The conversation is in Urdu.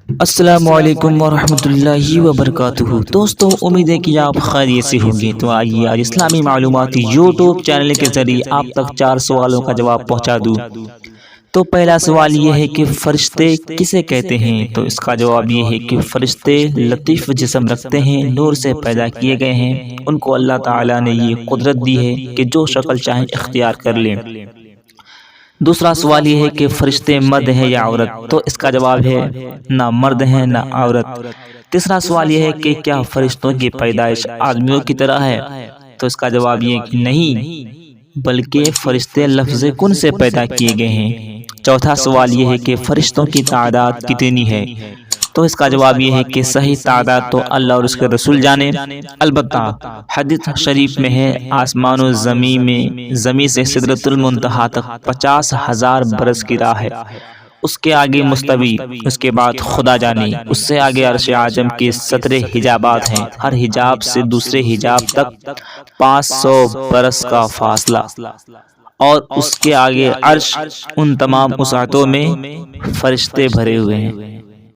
السلام علیکم ورحمۃ اللہ وبرکاتہ۔ دوستو، امید ہے کہ آپ خیریت سے ہوں گے۔ تو آئیے آج اسلامی معلوماتی یوٹیوب چینل کے ذریعے آپ تک 4 سوالوں کا جواب پہنچا دوں۔ تو پہلا سوال یہ ہے کہ فرشتے کسے کہتے ہیں؟ تو اس کا جواب یہ ہے کہ فرشتے لطیف جسم رکھتے ہیں، نور سے پیدا کیے گئے ہیں۔ ان کو اللہ تعالیٰ نے یہ قدرت دی ہے کہ جو شکل چاہیں اختیار کر لیں۔ دوسرا سوال یہ ہے کہ فرشتے مرد ہیں یا عورت؟ تو اس کا جواب ہے نہ مرد ہیں نہ عورت۔ تیسرا سوال یہ ہے کہ کیا فرشتوں کی پیدائش آدمیوں کی طرح ہے؟ تو اس کا جواب یہ کہ نہیں، بلکہ فرشتے لفظ کن سے پیدا کیے گئے ہیں۔ چوتھا سوال یہ ہے کہ فرشتوں کی تعداد کتنی ہے؟ تو اس کا جواب یہ ہے کہ صحیح تعداد تو اللہ اور اس کے رسول جانے، البتہ حدیث شریف میں ہے آسمان و زمین سے سدرۃ المنتہا تک 50,000 برس کی راہ ہے، اس کے آگے مستوی، اس کے بعد خدا جانے، اس سے آگے عرش اعظم کے 17 حجابات ہیں، ہر حجاب سے دوسرے حجاب تک 500 برس کا فاصلہ، اور اس کے آگے عرش، ان تمام وسعتوں میں فرشتے بھرے ہوئے ہیں۔